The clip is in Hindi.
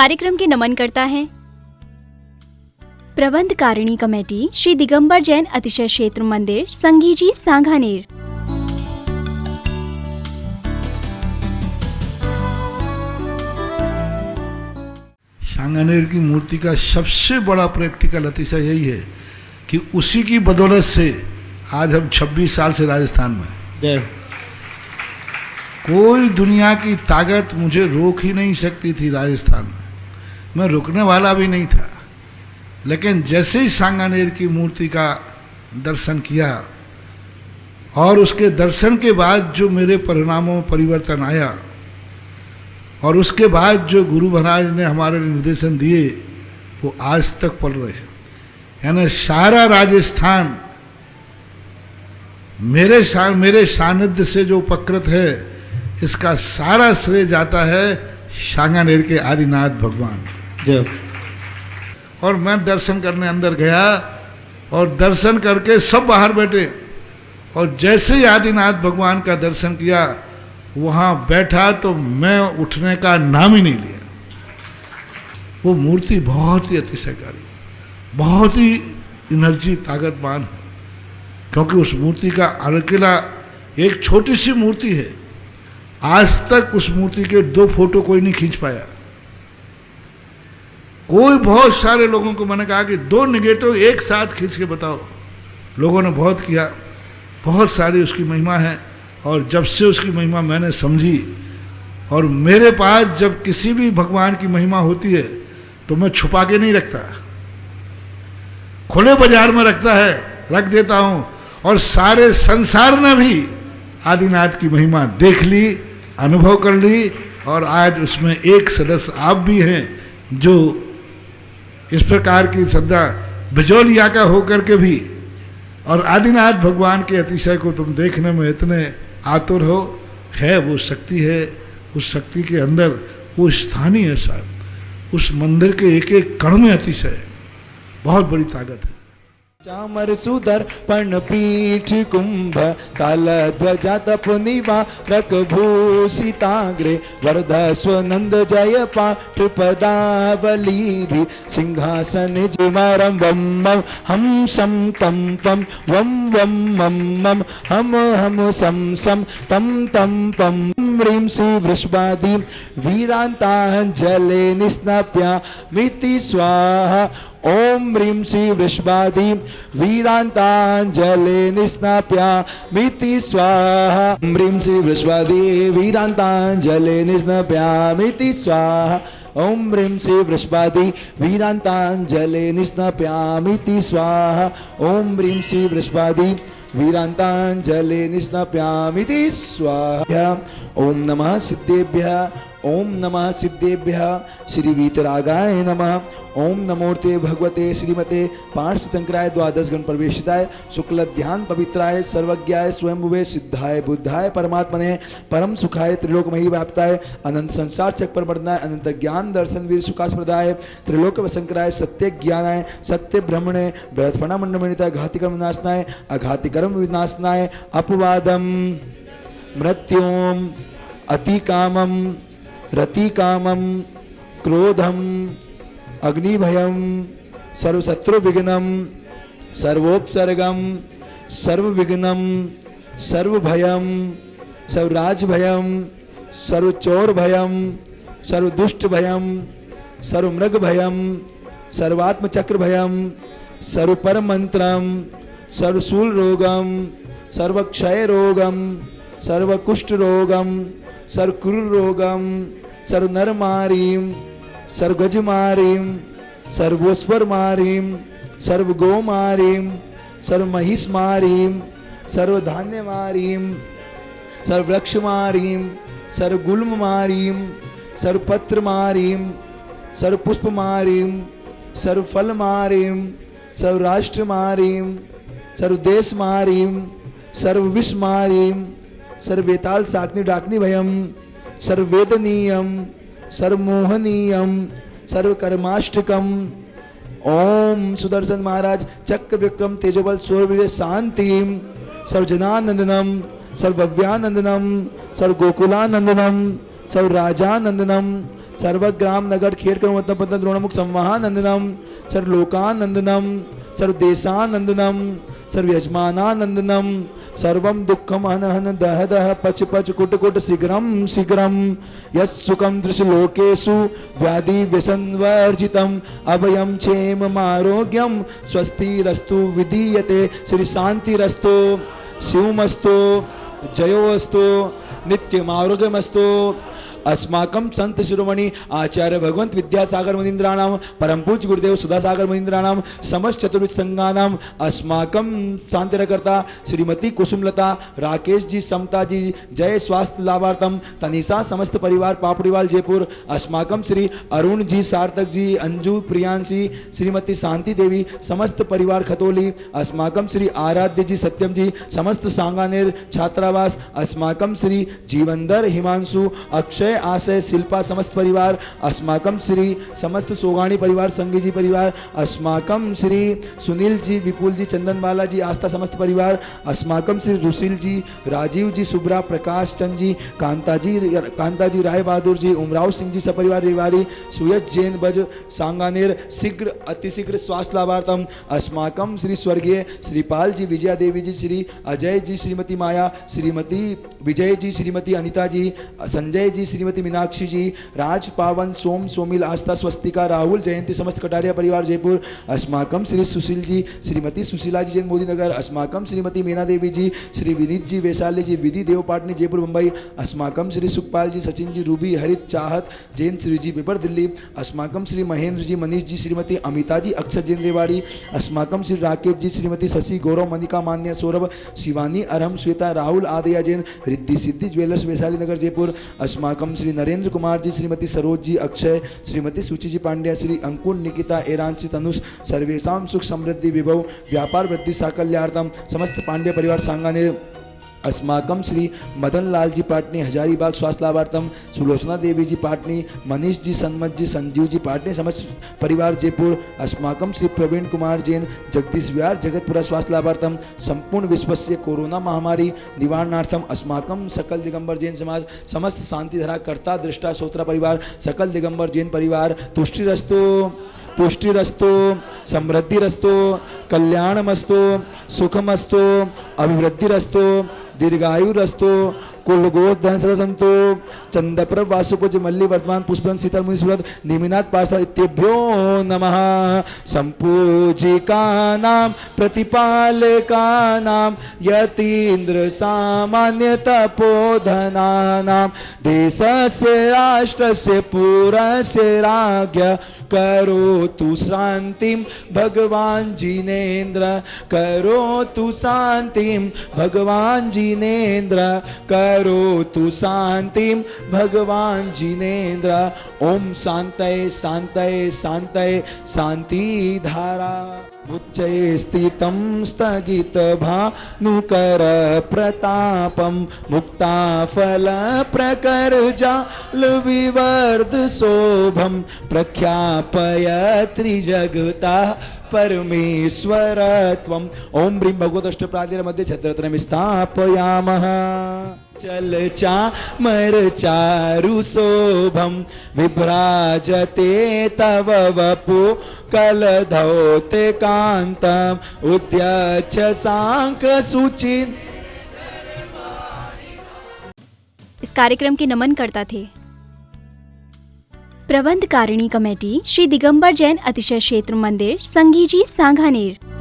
कार्यक्रम के नमन करता है प्रबंधकारिणी कमेटी श्री दिगंबर जैन अतिशय क्षेत्र मंदिर संगीजी सांगानेर। सांगानेर की मूर्ति का सबसे बड़ा प्रैक्टिकल अतिशय यही है कि उसी की बदौलत से आज हम 26 साल से राजस्थान में, कोई दुनिया की ताकत मुझे रोक ही नहीं सकती थी। राजस्थान में मैं रुकने वाला भी नहीं था, लेकिन जैसे ही सांगानेर की मूर्ति का दर्शन किया और उसके दर्शन के बाद जो मेरे परिणामों में परिवर्तन आया और उसके बाद जो गुरु महाराज ने हमारे निर्देशन दिए वो आज तक पल रहे हैं। यानी सारा राजस्थान मेरे सानिध्य से जो उपकृत है, इसका सारा श्रेय जाता है सांगानेर के आदिनाथ भगवान। जब और मैं दर्शन करने अंदर गया और दर्शन करके सब बाहर बैठे और जैसे ही आदिनाथ भगवान का दर्शन किया वहाँ बैठा तो मैं उठने का नाम ही नहीं लिया। वो मूर्ति बहुत ही अतिशयकारी, बहुत ही एनर्जी ताकतवान है, क्योंकि उस मूर्ति का अकेला एक छोटी सी मूर्ति है। आज तक उस मूर्ति के 2 फोटो कोई नहीं खींच पाया। कोई बहुत सारे लोगों को मैंने कहा कि 2 नेगेटिव एक साथ खींच के बताओ, लोगों ने बहुत किया। बहुत सारी उसकी महिमा है और जब से उसकी महिमा मैंने समझी और मेरे पास जब किसी भी भगवान की महिमा होती है तो मैं छुपा के नहीं रखता, खुले बाजार में रख देता हूँ। और सारे संसार ने भी आदिनाथ की महिमा देख ली, अनुभव कर ली और आज उसमें एक सदस्य आप भी हैं जो इस प्रकार की श्रद्धा बिजौलिया का होकर के भी और आदिनाथ भगवान के अतिशय को तुम देखने में इतने आतुर हो। है वो शक्ति है, उस शक्ति के अंदर वो स्थानीय है साहब, उस मंदिर के एक एक कण में अतिशय है, बहुत बड़ी ताकत है। चामर सुदर पण पीठ कुंभ ताल ध्वजा तपनिवा रकभूषिताग्रे वरद स्वनंद जय पाठ पदावली भी सिंहासन जिमारम वम मम हम सम तम पम वम वम मम मम हम सम सम तम तम पम ह्रीं श्री वृषभादि वीरांतांजले निस्नप्या मिति स्वाहा। ओम ह्रीं श्री वृषभादि वीरांतांजले निस्नाप्या मिति स्वाहा। ह्रीं श्री वृषभादि वीरांतांजले निस्नाप्या मिति स्वाहा। ओम ह्रीं श्री वृषभादि वीरांतांजले निस्नाप्या मिति स्वाहा। ओम ह्रीं श्री वृषभादि वीरांतांजले निस्नाप्या मिति स्वाहा। ओम नमः सिद्धेभ्यः, ओम नमः सिद्धेभ्यः, श्री वीतरागाय नमः। ओम नमोर्ते भगवते श्रीमते पार्श्वतंत्राय द्वादश गण प्रवेशिताय शुक्ल ध्यान पवित्राय सर्वज्ञाय स्वयंभुवे सिद्धाय बुद्धाय परमात्मने परम सुखाय त्रिलोकमयी व्याप्ताय अनंत संसार चक्र वर्धनाय अनंत ज्ञान दर्शन वीर सुखास्प्रदाय त्रिलोक वसंकराय सत्य ज्ञानाय सत्य ब्रह्मणे बृहत्फणा मंडमणिताय घाति कर्म विनाशनाय अघाति कर्म विनाशनाय अपवादम मृत्युम अतिकामम रतिकामम क्रोधम अग्निभयम सर्वशत्रु विघ्नम सर्वोपसर्गम सर्वविघ्नम सर्वभयम सर्वराजभयम सर्वचोर भयम सर्वदुष्ट भयम सर्वमृग भयम सर्वात्मचक्र भयम सर्वपरम मंत्रम सर्वशूल रोगम सर्वक्षय रोगम सर्वकुष्ठ रोगम सर्वक्रूर रोगम सर्वनरमारीम सर्वगजमारीम सर्वोस्वरमारीम सर्वगोमारीम सर्वमहिषमारीम सर्वधान्यमारीम सर्ववृक्षमारीम सर्वगुल्ममारीम सर्वपत्रमारीम सर्वपुष्पमारीम सर्वफलमारीम सर्वराष्ट्रमारीम सर्वदेशमारीम सर्वविषमारीम सर्ववेताल साग्नि डाक्नि भयम सर्ववेदनीयम सर्वमोहनीयम सर्वकर्माष्टकम। ओम सुदर्शन महाराज चक्र विक्रम तेजोबल सूर्य शांतिम सर्वजनानंदनम सर्वभव्यानंदनम सर्वगोकुलानंदनम सर्वराजानंदनम सर्वग्राम नगर खेड़कर मतपतन द्रोणमुख संवाहानंदनम सर्वलोकानंदनम सर्वदेशानंदनम सर्वयजमानानंदनम सर्वम दुःखम हन दह दह पच पच कुट कुट शीघ्रम शीघ्रम यस्सुखम दृश्यलोकेषु व्याधि व्यसनवर्जितम अभयम क्षेम आरोग्यम स्वस्तिरस्तु विधीयते श्री शांतिरस्तु शिवमस्तु जयोस्तु नित्यम आरोग्यमस्तु अस्माकं संत शिरोमणि आचार्य भगवंत विद्यासागर मुनीन्द्राणाम परम पूज्य गुरुदेव सुधासागर मुनीन्द्राणाम समस्त चतुर्विध संघानाम अस्माकं शांतिरकर्ता श्रीमती कुसुमलता राकेश जी समता जी जय स्वास्थ्य लाभार्थम तनिषा समस्त परिवार पापड़ीवाल जयपुर अस्माकं श्री अरुण जी सार्थक जी अंजू प्रियांशी श्रीमती शांति देवी समस्त परिवार खतौली अस्माकं श्री आराध्य जी सत्यम जी समस्त सांगानेर छात्रावास अस्माकं श्री जीवंदर हिमांशु अक्षय आशय शिल्पा समस्त परिवार अस्माकं श्री समस्त सोगाणी परिवार संगी जी परिवार अस्माकं श्री सुनील जी विपुल जी चंदन बाला जी आस्था समस्त परिवार अस्माकं श्री रुशील जी राजीव जी सुब्रा प्रकाश चंद जी कांता जी राय बहादुर जी उमराव सिंह जी सपरिवार रेवाड़ी सुयज जैन बज सांगानेर शीघ्र अतिशीघ्र स्वास्थ्य लाभार्थम अस्माकं श्री स्वर्गीय श्रीपाल जी विजया देवी जी श्री अजय जी श्रीमती माया श्रीमती विजय जी श्रीमती अनिता जी संजय जी श्रीमती मीनाक्षी जी राज पावन सोम सोमिल आस्था स्वस्तिका राहुल जयंती समस्त कटारिया परिवार जयपुर अस्माकं श्री सुशील जी श्रीमती सुशीला जी जैन मोदी नगर अस्माकं श्रीमती मीना देवी जी श्री विनीत जी वैशाली जी विधि देव पाटनी जयपुर मुंबई अस्माकं श्री सुखपाल जी सचिन जी रूबी हरित चाहत जैन श्री जी पेपर दिल्ली अस्माकं श्री महेंद्र जी मनीष जी श्रीमती अमिता जी अक्षर जैन रेवाड़ी अस्माकं श्री राकेश जी श्रीमती शशि गौरव मनिका मान्य सौरभ शिवानी अरहम श्वेता राहुल आदया जैन रिद्धि सिद्धि ज्वेलर्स वैशाली नगर जयपुर अस्माकं श्री नरेंद्र कुमार जी श्रीमती सरोज जी अक्षय श्रीमती सुचि जी पांड्या श्री अंकुर निकिता एरांशी तनुष सर्वेशा सुख समृद्धि विभव व्यापार वृद्धि साकल्यार्थम समस्त पांड्य परिवार सांगाने अस्माकं श्री मदन लाल जी पाटनी हजारीबाग स्वास्थ्य लाभार्थम सुलोचना देवी जी पाटनी मनीष जी सन्मत जी संजीव जी पाटनी समस्त परिवार जयपुर अस्माकं श्री प्रवीण कुमार जैन जगदीश विहार जगतपुरा स्वास्थ्य लाभार्थम संपूर्ण विश्व से कोरोना महामारी निवारणार्थम अस्माकं सकल दिगंबर जैन समाज समस्त शांतिधरा कर्ता दृष्टा श्रोत्रा परिवार सकल दिगंबर जैन परिवार तुष्टिरस्तु पुष्टिरस्तु समृद्धिरस्तु कल्याणमस्तु सुखमस्तु अभिवृद्धिरस्तु दीर्घायुरस्तु कुलगोत धन सदसंतो चंदप्र वासुपुज मल्ली वर्तमान पुष्पन शीतल मुनि सुरत निमिनाथ पार्षद इत्येभ्यो नमः संपूजिकानां प्रतिपालकानां यतीन्द्र सामान्य तपोधनानां देशस्य राष्ट्रस्य पुरस्य राज्ञ करोतु शांतिं भगवान जिनेन्द्र करोतु शांतिं भगवान जिनेन्द्र करोतु शांतिं भगवान जिनेन्द्र ओम शांतये शांतये शांतये शांति धारा उच्चये स्थितं स्थगित भानुकर प्रतापं मुक्ताफल प्रकर जाल विवर्ध शोभं प्रख्यापय त्रिजगता परमेश्वर त्वं ओम ह्रीं भगवदष्टप्रादिर मध्ये छत्रत्रयं स्थापयामः चल चामर चारु शोभं विभ्राजते तव वपु कलधौते कान्तम् उद्यच्छ सांक सूचि। इस कार्यक्रम के नमन करता थे प्रबंधकारिणी कमेटी श्री दिगंबर जैन अतिशय क्षेत्र मंदिर संगीजी सांगानेर।